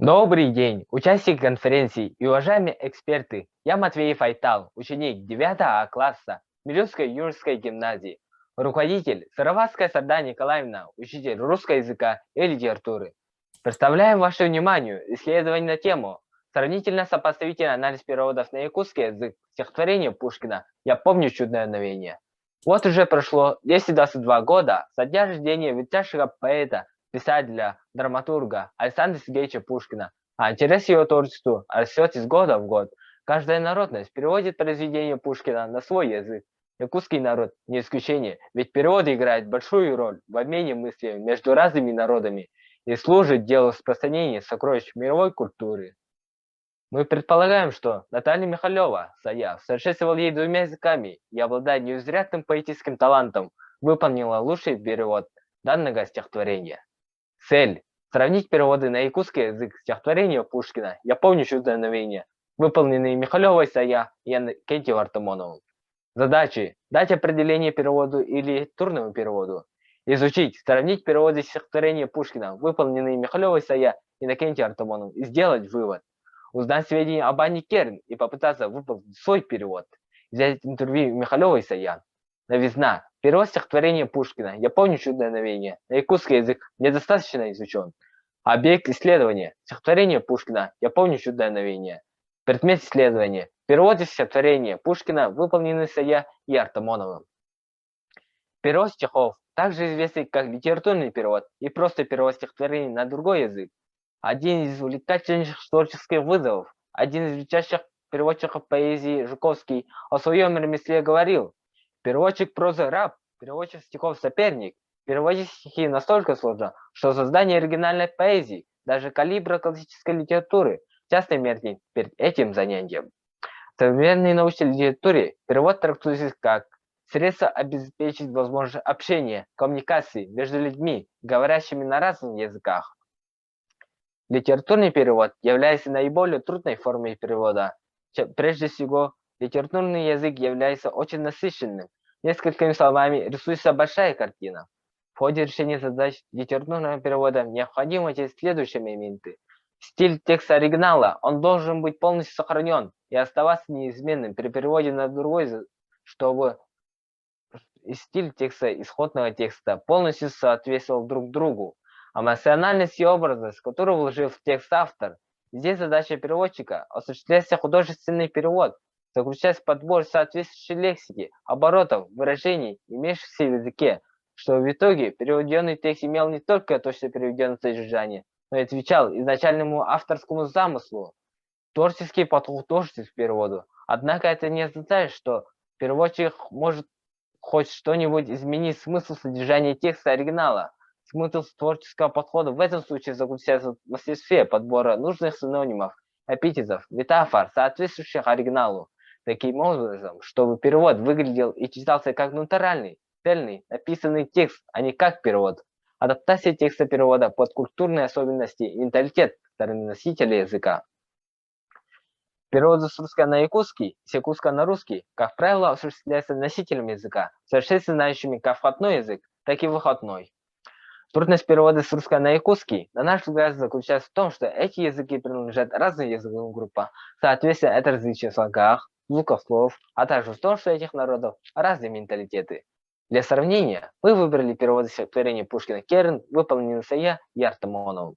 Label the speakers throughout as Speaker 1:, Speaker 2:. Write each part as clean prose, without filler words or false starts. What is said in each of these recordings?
Speaker 1: Добрый день, участники конференции и уважаемые эксперты. Я Матвеев Айтал, ученик 9 класса Милюрской юношеской гимназии, руководитель Сыроватская Сарда Николаевна, учитель русского языка и литературы. Представляем вашему вниманию исследование на тему «Сравнительно-сопоставительный анализ переводов на якутский язык стихотворения Пушкина «Я помню чудное мгновение». Вот уже прошло 10-22 года со дня рождения величайшего поэта, писателя, драматурга Александра Сергеевича Пушкина, а интерес его творчеству растет из года в год. Каждая народность переводит произведения Пушкина на свой язык. Якутский народ не исключение, ведь переводы играют большую роль в обмене мыслями между разными народами и служит делу распространения сокровищ мировой культуры. Мы предполагаем, что Наталья Михалева, Сая, в совершенстве владеет двумя языками и обладая невероятным поэтическим талантом, выполнила лучший перевод данного стихотворения. Цель – сравнить переводы на якутский язык стихотворения Пушкина «Я помню чудное мгновение», выполненные Михалевой Сая и Иннокентием Артамоновым. Задачи – дать определение переводу или турному переводу. Изучить, сравнить переводы стихотворения Пушкина, выполненные Михалевой Сая и Иннокентием Артамоновым, и сделать вывод. Узнать сведения об Анне Керн и попытаться выполнить свой перевод. Взять интервью Михалевой Сая. Новизна. Перевод стихотворения Пушкина «Я помню чудное мгновение» на якутский язык недостаточно изучен. Объект исследования. Стихотворение Пушкина «Я помню чудное мгновение». Предмет исследования. Перевод стихотворения Пушкина, выполненный Сая и Артамоновым. Перевод стихов, также известный как литературный перевод и просто перевод стихотворений на другой язык. Один из увлекательнейших творческих вызовов, один из величайших переводчиков поэзии Жуковский о своем ремесле говорил: переводчик прозы раб, переводчик стихов соперник. Переводить стихи настолько сложно, что создание оригинальной поэзии, даже калибра классической литературы, часто меркнет перед этим занятием. В современной научной литературе перевод трактуется как средство обеспечить возможность общения, коммуникации между людьми, говорящими на разных языках. Литературный перевод является наиболее трудной формой перевода. Прежде всего, литературный язык является очень насыщенным. Несколькими словами рисуется большая картина. В ходе решения задач литературного перевода необходимо учесть следующие моменты. Стиль текста оригинала, он должен быть полностью сохранен и оставаться неизменным при переводе на другой язык, чтобы стиль текста исходного текста полностью соответствовал друг другу. Эмоциональность и образность, которую вложил в текст автор. Здесь задача переводчика – осуществлять художественный перевод, заключаясь в подбор соответствующей лексики, оборотов, выражений, имеющихся в языке, чтобы в итоге переведенный текст имел не только точно переведенное содержание, но и отвечал изначальному авторскому замыслу. Творческий подход тоже к переводу. Однако это не означает, что переводчик может хоть что-нибудь изменить смысл содержания текста оригинала. Смысл творческого подхода в этом случае заключается в мастерстве подбора нужных синонимов, эпитетов, метафор, соответствующих оригиналу, таким образом, чтобы перевод выглядел и читался как натуральный, цельный, написанный текст, а не как перевод. Адаптация текста перевода под культурные особенности и менталитет стороны носителя языка. Перевод с русского на якутский, с якутского на русский, как правило, осуществляется носителем языка, совершенно знающими как входной язык, так и выходной. Трудность перевода с русского на якутский, на наш взгляд, заключается в том, что эти языки принадлежат разным языковым группам. Соответственно, это различия в слогах, звуках слов, а также в том, что у этих народов разные менталитеты. Для сравнения, мы выбрали переводы стихотворения Пушкина Керн, выполненные Сая и Артамоновым.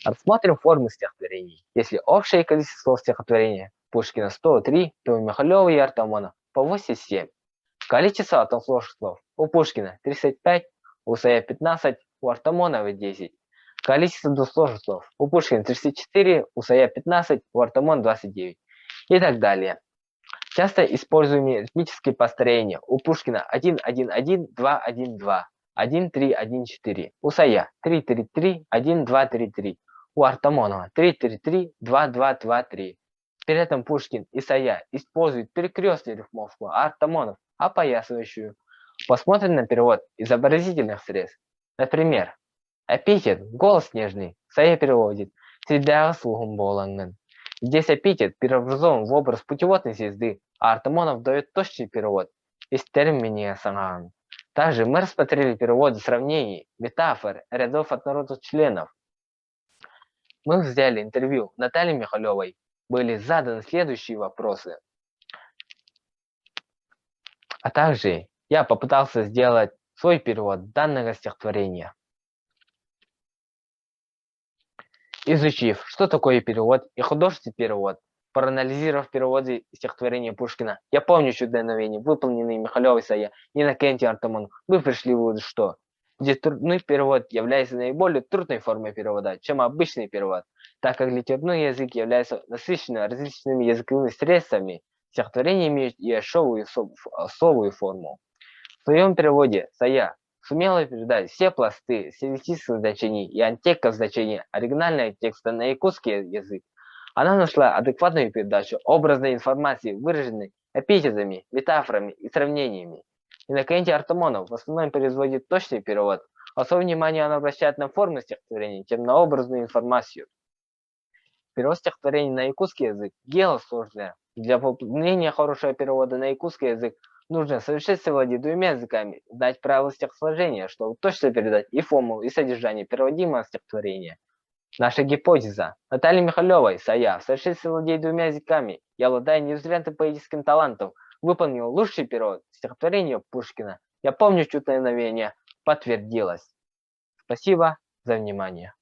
Speaker 1: Рассмотрим формы стихотворений. Если общее количество слов стихотворения Пушкина 103, то у Михалева и Артамона по 87. Количество односложных слов у Пушкина 35, у Сая 15, у Артамонова 10. Количество двусложных слов у Пушкина 34, у Сая 15, у Артамона 29. И так далее. Часто используемые ритмические построения у Пушкина 1-1-1, 2-1-2, 1-3-1-4, у Сая 3-3-3, 1-2-3-3. У Артамонова 3-3-3, 2-2-2-3. При этом Пушкин и Сая используют перекрестную рифмовку, а Артамонов – опоясывающую. Посмотрим на перевод изобразительных средств. Например, эпитет «голос нежный» Сая переводит «всегда слугом боланган». Здесь эпитет преобразован в образ путеводной звезды, а Артамонов дает точный перевод из термина «санган». Также мы рассмотрели переводы сравнений, метафор, рядов однородных членов. Мы взяли интервью Натальи Михалевой. Были заданы следующие вопросы. А также я попытался сделать свой перевод данного стихотворения. Изучив, что такое перевод и художественный перевод, проанализировав переводы стихотворения Пушкина, я помню чудное мгновение, выполненные Михалевой Сая и Иннокентием Артамоновым, мы пришли к выводу, что литературный перевод является наиболее трудной формой перевода, чем обычный перевод, так как литературный язык является насыщенным различными языковыми средствами, стихотворения имеют и особую форму. В своем переводе Сая сумела передать все пласты стилистических значений и антеков значений оригинального текста на якутский язык. Она нашла адекватную передачу образной информации, выраженной эпитетами, метафорами и сравнениями. Иннокентий Артамонов в основном производит точный перевод. Особое внимание он обращает на форму стихотворений, чем на образную информацию. Перевод стихотворений на якутский язык – дело сложное. Для выполнения хорошего перевода на якутский язык нужно совершенственно владеть двумя языками, знать правила стихосложения, чтобы точно передать и форму, и содержание переводимого стихотворения. Наша гипотеза. Наталья Михалева, Сая, в совершенстве владеет двумя языками и, обладая невероятным поэтическим талантом, выполнил лучший перевод стихотворения Пушкина. Я помню чудное мгновение, подтвердилось. Спасибо за внимание.